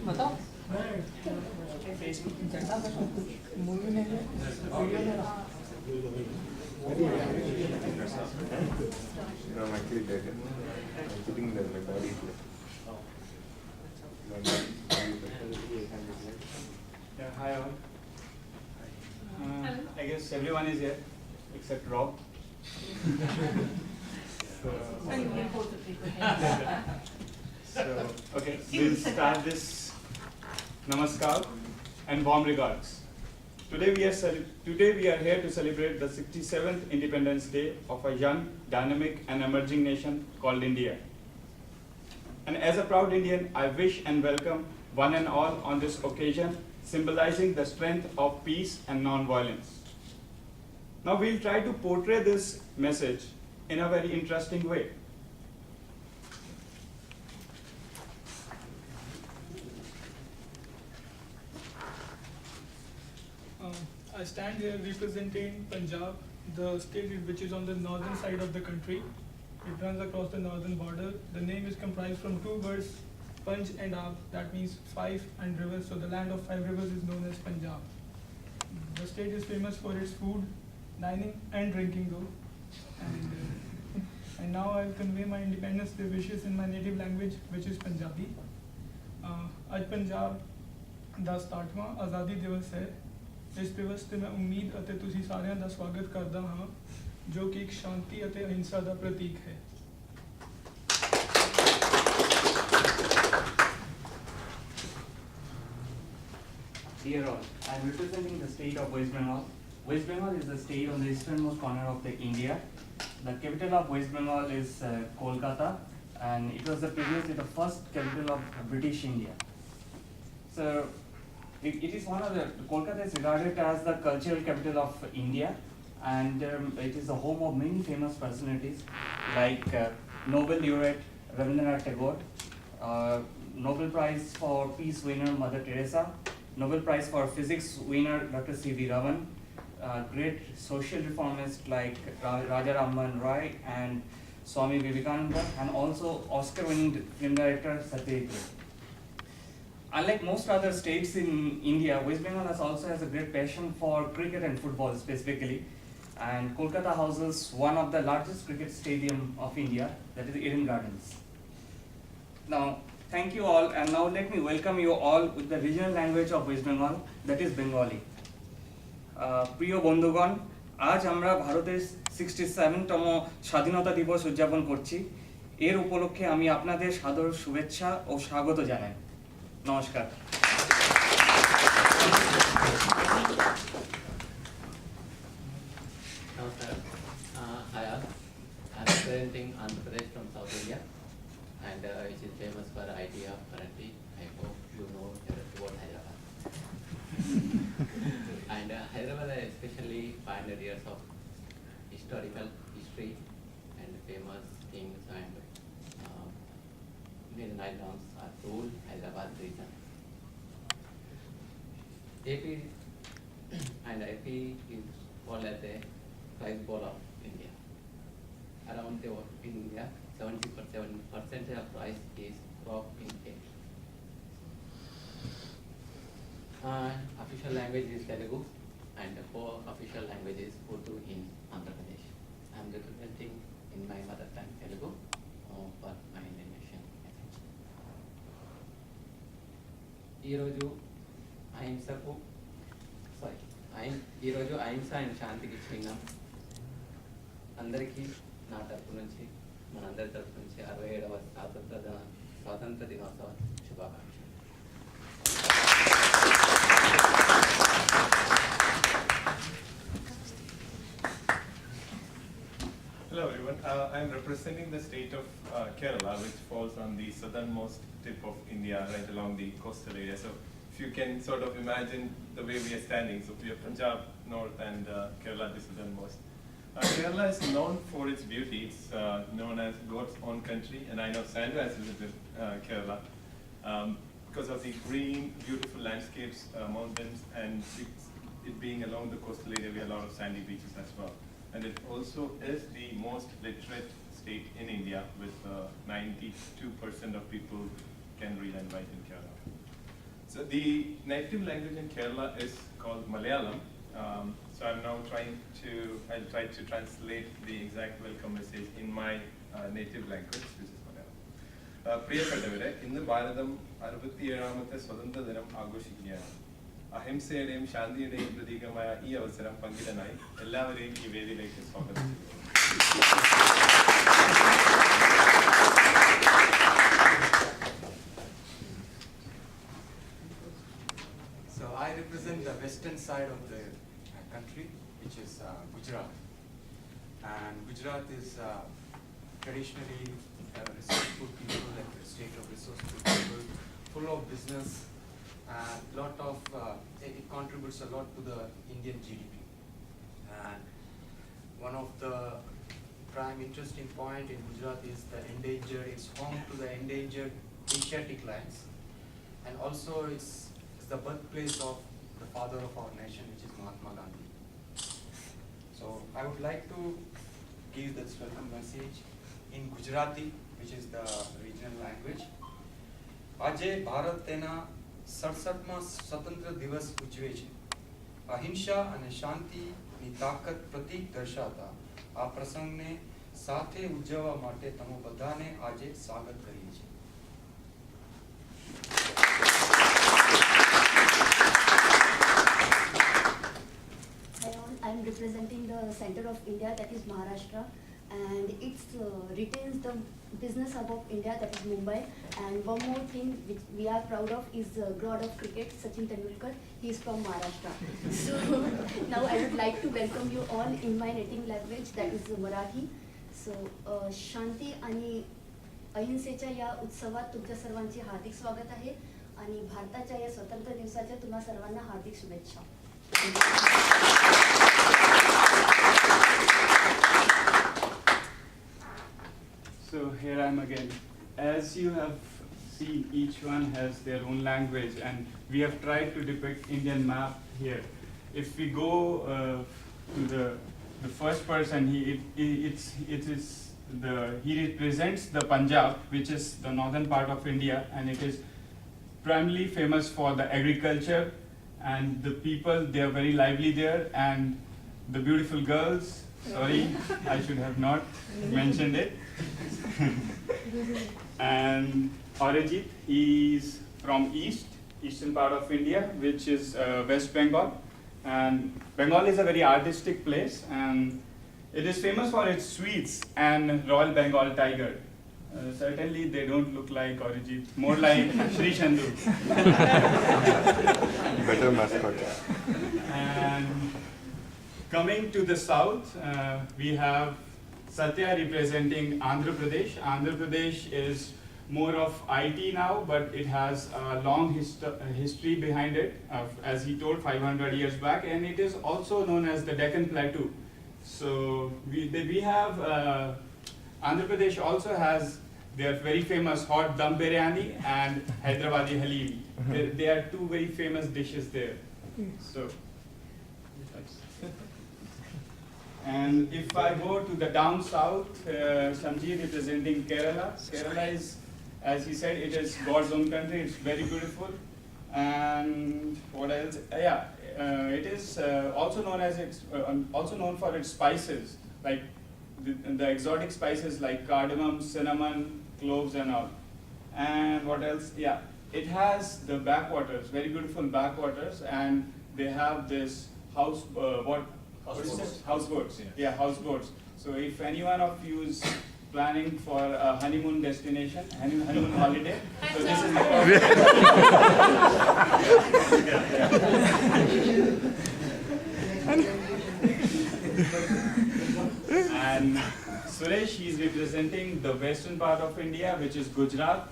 बताओ मूवी नहीं है वीडियो में No, I'm actually dead. I'm sitting there, my body is Yeah, hi all. I guess everyone is here except Rob. So, okay, we'll start this Namaskar and warm regards. Today we are here to celebrate the 67th Independence Day of a young, dynamic and emerging nation called India. And as a proud Indian, I wish and welcome one and all on this occasion, symbolizing the strength of peace and non-violence. Now we'll try to portray this message in a very interesting way. I stand here representing Punjab, the state which is on the northern side of the country. It runs across the northern border. The name is comprised from two words, Panj and Ab, that means five and rivers. So the land of five rivers is known as Punjab. The state is famous for its food, dining and drinking though. And now I'll convey my Independence Day wishes in my native language, which is Punjabi. आज पंजाब ਦਾ 67ਵਾਂ ਆਜ਼ਾਦੀ ਦਿਵਸ ਹੈ। ਇਸ ਦਿਵਸ ਤੇ ਮੈਂ ਉਮੀਦ ਅਤੇ ਤੁਸੀਂ ਸਾਰਿਆਂ ਦਾ ਸਵਾਗਤ ਕਰਦਾ ਹਾਂ ਜੋ ਕਿ ਇੱਕ ਸ਼ਾਂਤੀ ਅਤੇ ਅਹਿੰਸਾ ਦਾ ਪ੍ਰਤੀਕ ਹੈ। Dear all, I am representing the state of West Bengal. West Bengal is the state on the easternmost corner of India. The capital of West Bengal is Kolkata, and it was previously the first capital of British India. So it is one of the, Kolkata is regarded as the cultural capital of India, and it is the home of many famous personalities like Nobel laureate Rabindranath Tagore, Nobel Prize for Peace winner Mother Teresa, Nobel Prize for Physics winner Dr. C.V. Raman, great social reformists like Raja Rammohan Roy and Swami Vivekananda, and also Oscar-winning film director Satyajit Ray. Unlike most other states in India, West Bengal also has a great passion for cricket and football specifically, and Kolkata houses one of the largest cricket stadium of India, that is Eden Gardens. Now, thank you all, and now let me welcome you all with the regional language of West Bengal, that is Bengali. প্রিয় বন্ধুগণ, আজ আমরা ভারতের 67তম স্বাধীনতা দিবস উদযাপন করছি। এর উপলক্ষে আমি আপনাদের সাদর শুভেচ্ছা ও স্বাগত জানাই। নমস্কার। Namaskar. Hi all. I'm representing Andhra Pradesh from South India, and which is famous for idea currently. I hope you know about Hyderabad. And Hyderabad has especially 500 years of historical history and famous kings and many islands are ruled Hyderabad region. AP and AP is called as the rice bowl of India. Around the in India, 77% of rice is cropped in AP. Official language is Telugu, and the four official languages Urdu in Andhra Pradesh. I am representing in my mother tongue Telugu for my Indian nation. ఈరోజు అహింస and శాంతికి చిహ్నం. అందరికీ నా తరపు నుంచి మనందరి తరపు నుంచి 67వ స్వాతంత్ర దినోత్సవ శుభాకాంక్షలు. Hello everyone, I am representing the state of Kerala, which falls on the southernmost tip of India, right along the coastal area. So if you can sort of imagine the way we are standing, so we have Punjab north and Kerala the southernmost. Kerala is known for its beauty. It's known as God's own country, and I know Sandra has visited Kerala because of the green, beautiful landscapes, mountains, and the it being along the coastal area, we have a lot of sandy beaches as well. And it also is the most literate state in India, with 92% of people can read and write in Kerala. So the native language in Kerala is called Malayalam. So I'm now I'll try to translate the exact welcome message in my native language, which is Malayalam. പ്രിയപ്പെട്ടവരെ, ഇന്ന് ഭാരതം 67ാമത്തെ സ്വതന്ത്ര ദിനം ആഘോഷിക്കുകയാണ്. അഹിംസയുടെയും ശാന്തിയുടെയും പ്രതീകമായ ഈ അവസരം പങ്കിടാനായി എല്ലാവരെയും ഈ വേദിയിലേക്ക് സ്വാഗതം ചെയ്യുന്നു. So I represent the western side of the country, which is Gujarat. And Gujarat is traditionally resourceful people, like the state of resourceful people, full of business, and it contributes a lot to the Indian GDP. And one of the prime interesting point in Gujarat is it's home to the endangered Asiatic lions, and also it's the birthplace of the father of our nation, which is Mahatma Gandhi. So I would like to give this welcome message in Gujarati, which is the regional language. આજે ભારત તેના 67મા સ્વતંત્ર દિવસ ઉજવે છે. અહિંસા અને શાંતિની તાકાત પ્રતીક દર્શાવતા આ પ્રસંગને સાથે ઉજવવા માટે તમે બધાને આજે સ્વાગત કરીએ છીએ. I'm representing the center of India, that is Maharashtra, and it retains the business hub of India, that is Mumbai. And one more thing which we are proud of is the god of cricket, Sachin Tendulkar. He is from Maharashtra. So now I would like to welcome you all in my native language, that is Marathi. So शांती आणि अहिंसेच्या या उत्सवात तुमच्या सर्वांचे हार्दिक स्वागत आहे आणि भारताच्या या स्वतंत्र दिवसाच्या तुम्हा सर्वांना हार्दिक शुभेच्छा. So here I am again. As you have seen, each one has their own language, and we have tried to depict Indian map here. If we go to the first person, he represents the Punjab, which is the northern part of India, and it is primarily famous for the agriculture, and the people, they are very lively there, and the beautiful girls. Sorry, I should have not mentioned it. And Arijit, he's from eastern part of India, which is West Bengal. And Bengal is a very artistic place, and it is famous for its sweets and Royal Bengal tiger. Certainly they don't look like Arijit, more like Sri Chandu. Better mascot. And coming to the south, we have Satya representing Andhra Pradesh. Andhra Pradesh is more of IT now, but it has a long history behind it, as he told, 500 years back, and it is also known as the Deccan Plateau. So we have, Andhra Pradesh also has their very famous hot dum biryani and Hyderabadi halim. They are two very famous dishes there. So. And if I go to the down south, Shamji representing Kerala. Kerala is, as he said, it is God's own country. It's very beautiful. And what else? It is also known for its spices, like the exotic spices like cardamom, cinnamon, cloves, and all. And what else? Yeah, it has the backwaters, very beautiful backwaters, and they have this houseboats. Yeah, houseboats. So if any one of you is planning for a honeymoon destination, honeymoon holiday, so this is the And Suresh, he is representing the western part of India, which is Gujarat.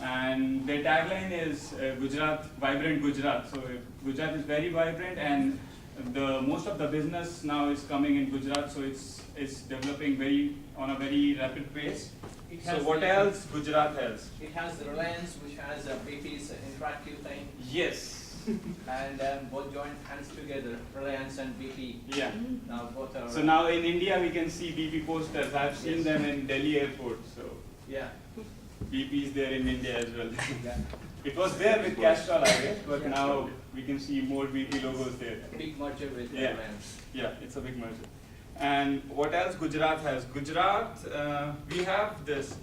And their tagline is Gujarat, vibrant Gujarat. So Gujarat is very vibrant, and most of the business now is coming in Gujarat, so it's developing on a very rapid pace. So what else Gujarat has? It has the Reliance, which has a BP's interactive thing. Yes. And both joined hands together, Reliance and BP. Yeah. Now both are. So now in India we can see BP posters. I've seen them in Delhi airport. So Yeah. BP is there in India as well. Yeah. It was there with Castrol, I guess, but now we can see more BP logos there. Big merger with Yeah. Reliance. Yeah, it's a big merger. And what else Gujarat has? Gujarat, we have this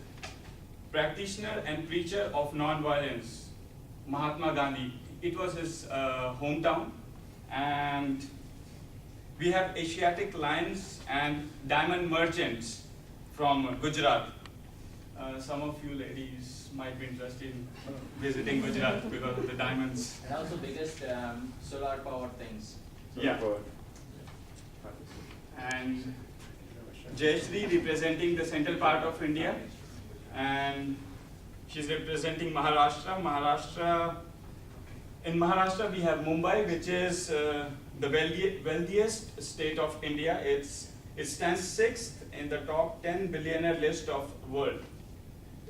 practitioner and preacher of non-violence, Mahatma Gandhi. It was his hometown. And we have Asiatic lions and diamond merchants from Gujarat. Some of you ladies might be interested in visiting Gujarat because of the diamonds. And also biggest solar power things. Yeah. And Jayashree representing the central part of India, and she's representing Maharashtra. In Maharashtra we have Mumbai, which is the wealthiest state of India. It stands 6th in the top 10 billionaire list of world.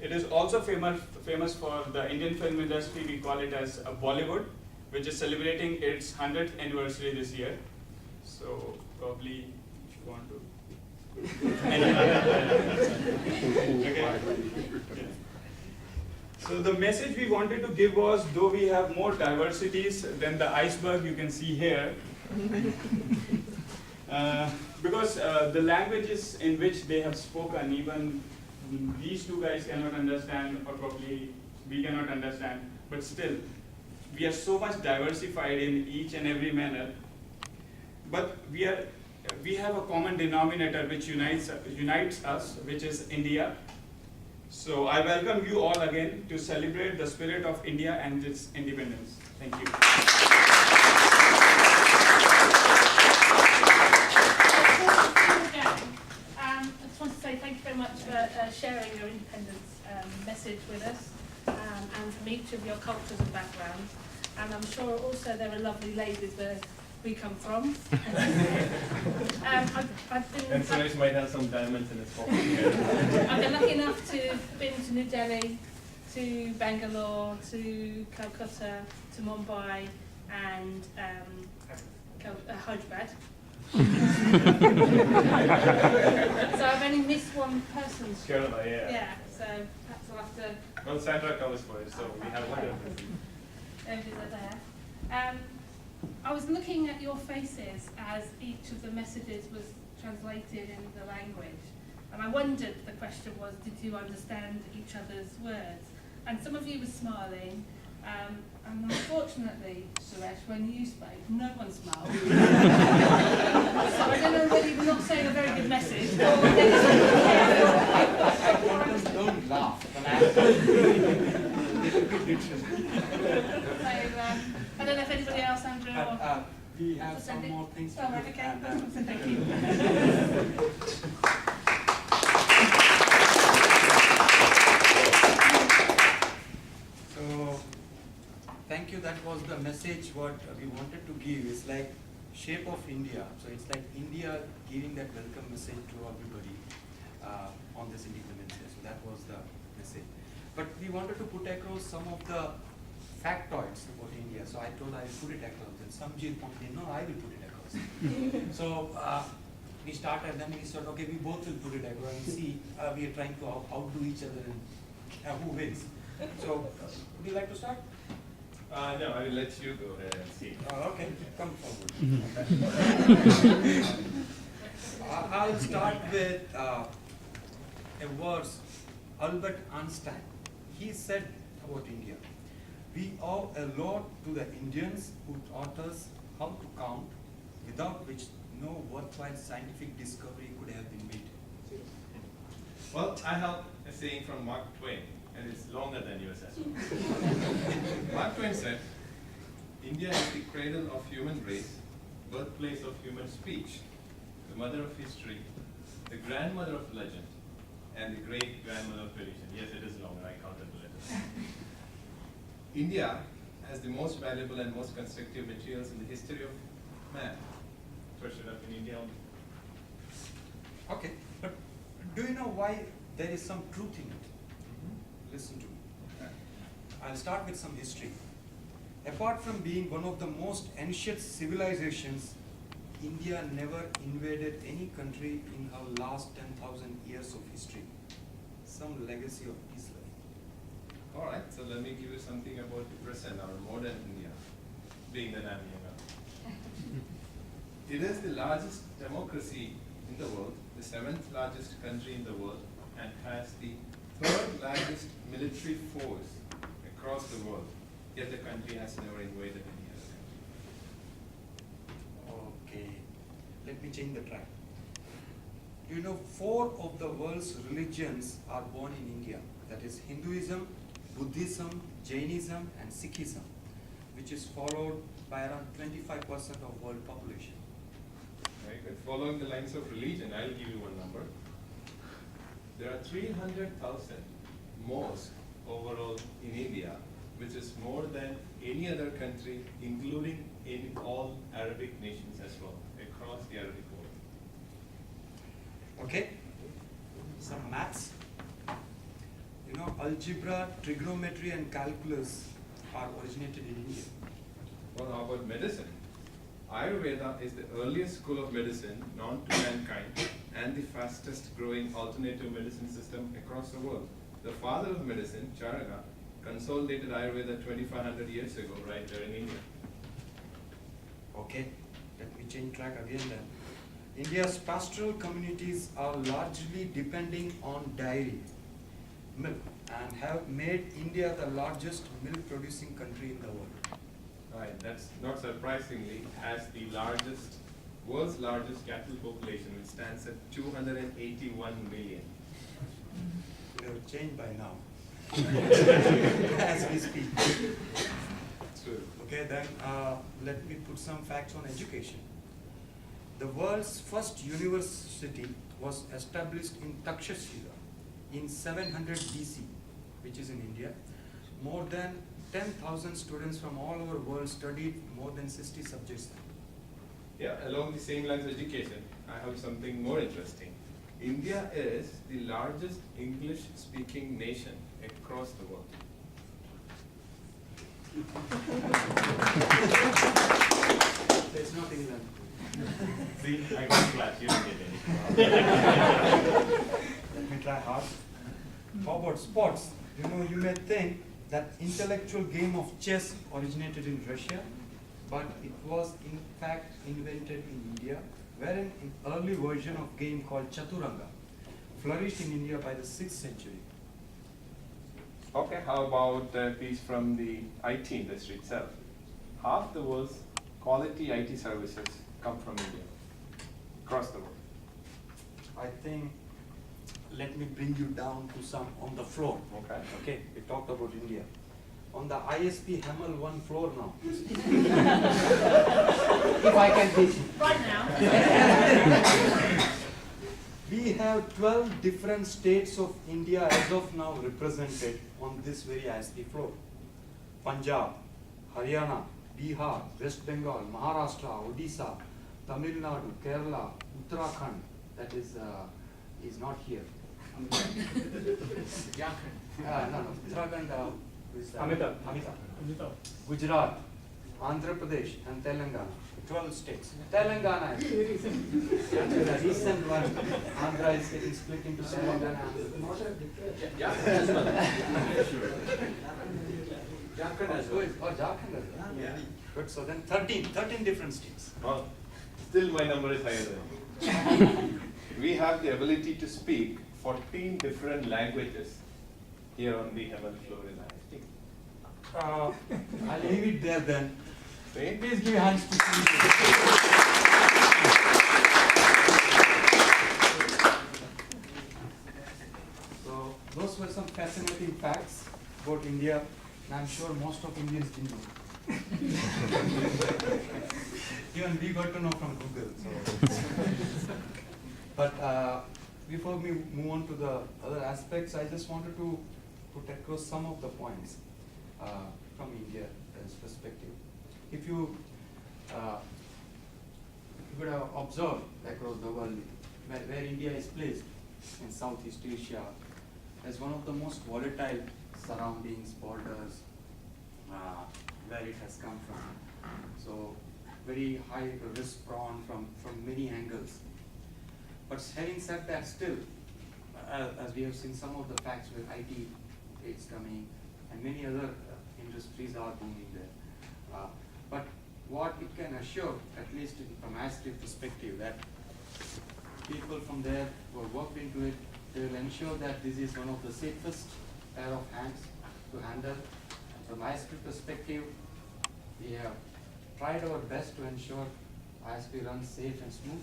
It is also famous for the Indian film industry. We call it as Bollywood, which is celebrating its 100th anniversary this year. So probably if you want to. Okay. So the message we wanted to give was, though we have more diversities than the iceberg you can see here, because the languages in which they have spoken, even these two guys cannot understand, or probably we cannot understand, but still, we are so much diversified in each and every manner, but we have a common denominator which unites us, which is India. So I welcome you all again to celebrate the spirit of India and its independence. Thank you. I just want to say thank you very much for sharing your independence message with us, and from each of your cultures and backgrounds. And I'm sure also there are lovely ladies where we come from. I've been. And Suresh might have some diamonds in his pocket. I've been lucky enough to have been to New Delhi, to Bangalore, to Calcutta, to Mumbai, and Hyderabad. So I've only missed one person. Kerala, yeah. Yeah, so perhaps I'll have to. Well, Sandra covers for it, so we have one. Over there. I was looking at your faces as each of the messages was translated in the language, and I wondered, the question was, did you understand each other's words? And some of you were smiling, and unfortunately, Suresh, when you spoke, no one smiled. So I don't know whether you were not saying a very good message, or they just didn't care. Don't laugh. So, I don't know if anybody else, Andrew, or... We have some more things to Oh, do. right, okay. And, Thank you. so, thank you. That was the message what we wanted to give. It's like shape of India. So it's like India giving that welcome message to everybody on this Independence Day. So that was the message. But we wanted to put across some of the factoids about India. So I told I will put it across. And Samjit pointed, no, I will put it across. So we started, and then we said, okay, we both will put it across and see. We are trying to outdo each other and who wins. So would you like to start? No, I will let you go ahead and see. Okay, come forward. I'll start with a verse, Albert Einstein. He said about India, we owe a lot to the Indians who taught us how to count, without which no worthwhile scientific discovery could have been made. Well, I have a saying from Mark Twain, and it's longer than yours. Mark Twain said, India is the cradle of human race, birthplace of human speech, the mother of history, the grandmother of legend, and the great grandmother of tradition. Yes, it is longer, I counted the letters. India has the most valuable and most constructive materials in the history of man. Treasured up in India only. Okay, but do you know why there is some truth in it? Listen to me. I'll start with some history. Apart from being one of the most ancient civilizations, India never invaded any country in her last 10,000 years of history. Some legacy of peace life. All right, so let me give you something about the present, our modern India, being the Namibia. It is the largest democracy in the world, the 7th largest country in the world, and has the 3rd largest military force across the world. Yet the country has never invaded any other country. Okay, let me change the track. You know, 4 of the world's religions are born in India. That is Hinduism, Buddhism, Jainism, and Sikhism, which is followed by around 25% of world population. Very good. Following the lines of religion, I'll give you one number. There are 300,000 mosques overall in India, which is more than any other country, including in all Arabic nations as well, across the Arabic world. Okay, some maths. You know, algebra, trigonometry, and calculus are originated in India. Well, how about medicine? Ayurveda is the earliest school of medicine known to mankind and the fastest growing alternative medicine system across the world. The father of medicine, Charaka, consolidated Ayurveda 2500 years ago right there in India. Okay, let me change track again then. India's pastoral communities are largely depending on dairy, milk, and have made India the largest milk producing country in the world. Right, that's not surprisingly has the world's largest cattle population, which stands at 281 million. It will change by now, as we speak. True. Okay, then let me put some facts on education. The world's first university was established in Takshashila in 700 BC, which is in India. More than 10,000 students from all over the world studied more than 60 subjects. Yeah, along the same lines of education, I have something more interesting. India is the largest English-speaking nation across the world. It's not England. See, I got class, you didn't get any. Let me try hard. How about sports? You know, you may think that intellectual game of chess originated in Russia, but it was in fact invented in India, wherein an early version of game called Chaturanga flourished in India by the 6th century. Okay, how about a piece from the IT industry itself? Half the world's quality IT services come from India, across the world. I think, let me bring you down to some on the floor. Okay. Okay, we talked about India. On the ISP Hemel 1 floor now. If I can teach you. Right now. We have 12 different states of India as of now represented on this very ISP floor. Punjab, Haryana, Bihar, West Bengal, Maharashtra, Odisha, Tamil Nadu, Kerala, Uttarakhand, that is not here. No, Uttarakhand is Amitabh. Gujarat, Andhra Pradesh, and Telangana. 12 states. Telangana is the recent one. Andhra is getting split into Telangana. Jharkhand as well. Oh, Jharkhand as well. Yeah. Good. So then 13 different states. Well, still my number is higher than you. We have the ability to speak 14 different languages here on the Hemel floor in IST. I'll leave it there then. See? Please give hands to Steve. So those were some fascinating facts about India, and I'm sure most of Indians didn't know. Even we got to know from Google. So. But before we move on to the other aspects, I just wanted to put across some of the points from India's perspective. If you would have observed across the world where India is placed in Southeast Asia as one of the most volatile surroundings, borders, where it has come from. So very high risk prone from many angles. But having said that, still, as we have seen some of the facts with IT is coming and many other industries are booming there. But what it can assure, at least from ASTRI perspective, that people from there who have worked into it, they will ensure that this is one of the safest pair of hands to handle. From ASTRI perspective, we have tried our best to ensure ASTRI runs safe and smooth.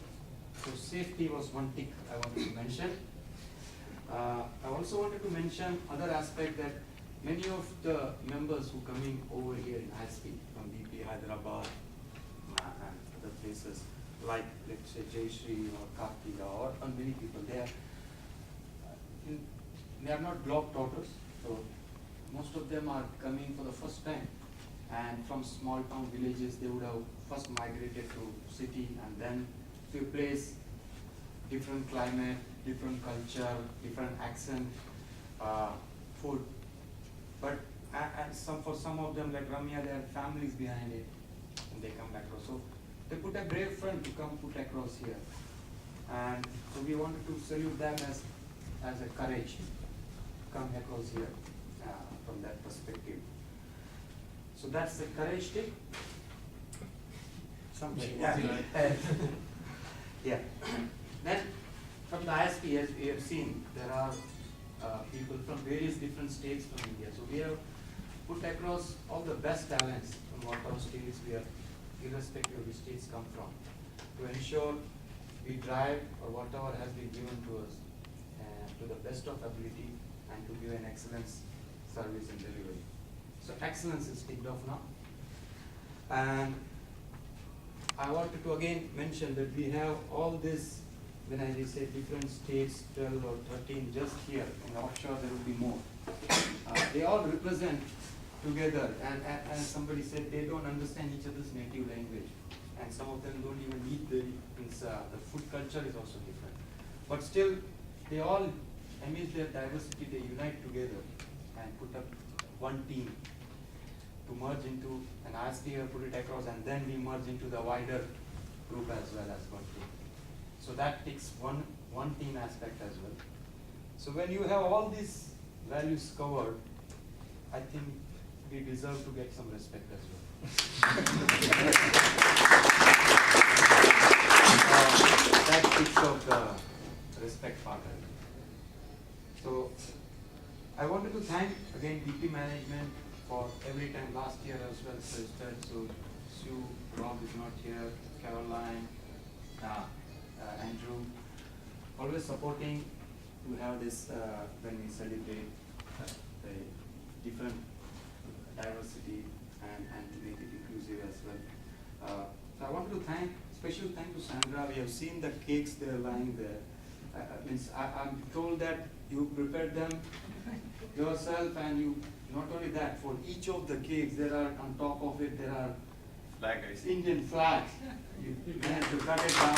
So safety was one tick I wanted to mention. I also wanted to mention other aspect that many of the members who coming over here in ASTRI from BP Hyderabad and other places like let's say Jayashree or Kartika or many people, they are not globetrotters, so most of them are coming for the first time, and from small town villages they would have first migrated to city and then to a place, different climate, different culture, different accent, food. But for some of them like Ramya, there are families behind it and they come back across. So they put a brave front to come put across here. And so we wanted to salute them as a courage to come across here from that perspective. So that's the courage tip. Something. Yeah. Yeah. Then from the ISP, as we have seen, there are people from various different states from India. So we have put across all the best talents from whatever states we are, irrespective of which states come from, to ensure we drive or whatever has been given to us to the best of ability and to give an excellence service and delivery. So excellence is ticked off now. And I wanted to again mention that we have all this, when I say different states, 12 or 13, just here in offshore there will be more. They all represent together, and somebody said they don't understand each other's native language, and some of them don't even eat the food culture is also different. But still, they all, amidst their diversity, they unite together and put up one team to merge into an ISP, put it across, and then we merge into the wider group as well as one team. So that takes one team aspect as well. So when you have all these values covered, I think we deserve to get some respect as well. That speaks of the respect part. So I wanted to thank again DP management for every time last year as well. So Sue, Rob is not here, Caroline, Andrew, always supporting to have this when we celebrate the different diversity and to make it inclusive as well. So I wanted to special thank to Sandra. We have seen the cakes they are lying there. I'm told that you prepared them yourself, and you not only that, for each of the cakes there are on top of it there are Indian flags. You have to cut it down.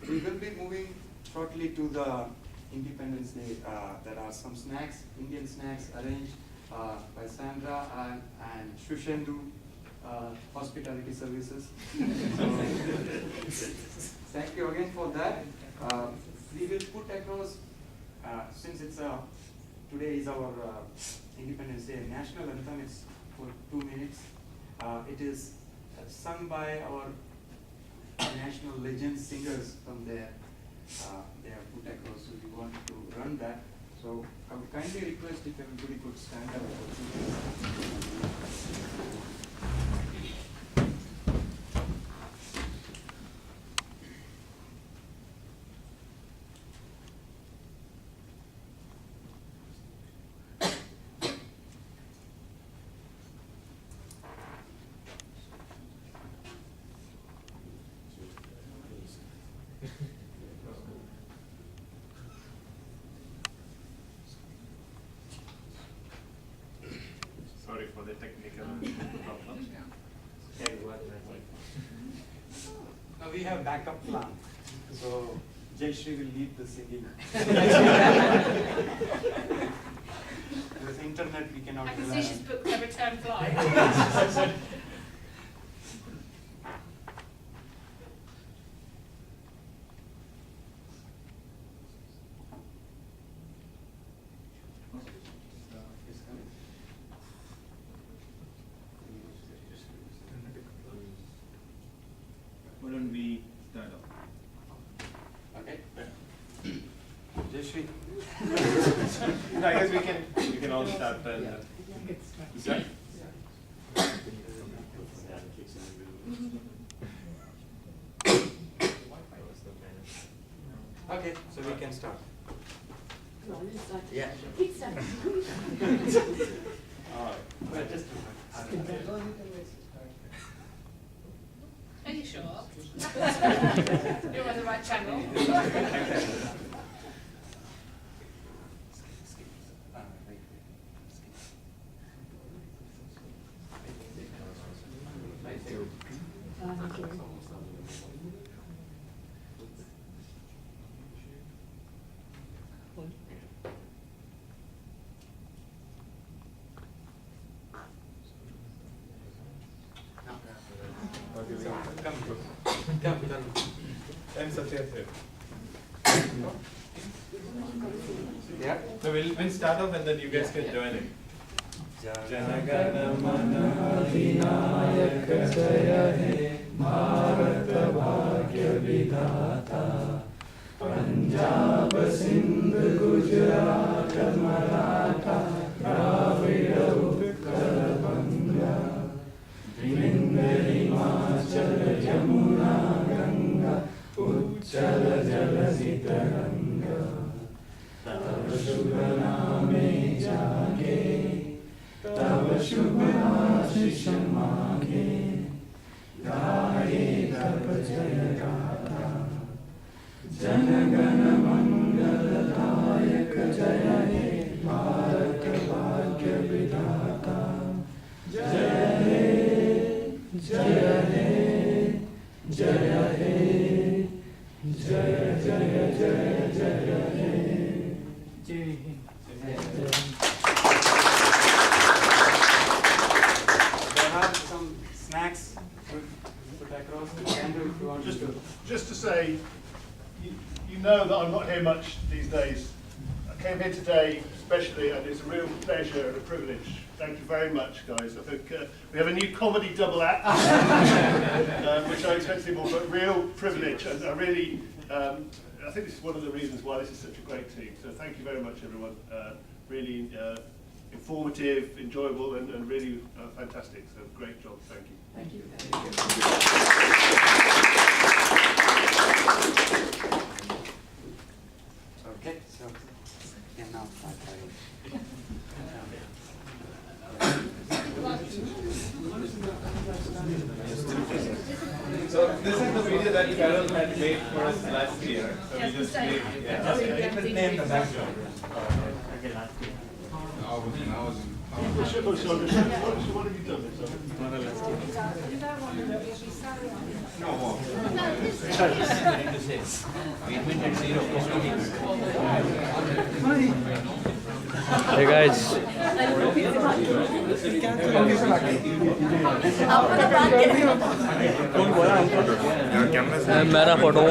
We will be moving shortly to the Independence Day. There are some snacks, Indian snacks arranged by Sandra and Shushendu Hospitality Services. So, thank you again for that. We will put across, since it's today is our Independence Day national anthem, it's for 2 minutes. It is sung by our national legend singers from there. They have put across, so we want to run that. So I would kindly request if everybody could stand up for 2 minutes. Sorry for the technical problem. Now we have backup plan. So Jayashree will lead the singing. With internet, we cannot I can rely see she's on. booked her return flight. Why don't we start off? Okay. Jayashree. No, I guess we can all start. Start? Okay, so we can start. Yeah. But just Are you sure? You're on the right channel. Come. I'm Satya here. Yeah. So we'll start off and then you guys can join in. Snacks put across the candle if you want to. Just to say, you know that I'm not here much these days. I came here today especially, and it's a real pleasure and a privilege. Thank you very much, guys. I think we have a new comedy double act, which I expected more, but real privilege, and I really, I think this is one of the reasons why this is such a great team. So thank you very much, everyone. Really informative, enjoyable, and really fantastic. So great job. Thank you. Thank you. Okay, so you can now start writing. So this is the video that Carol had made for us last year. So we just made, Name the background. Okay, last year. What have you done? Hey guys, मेरा photo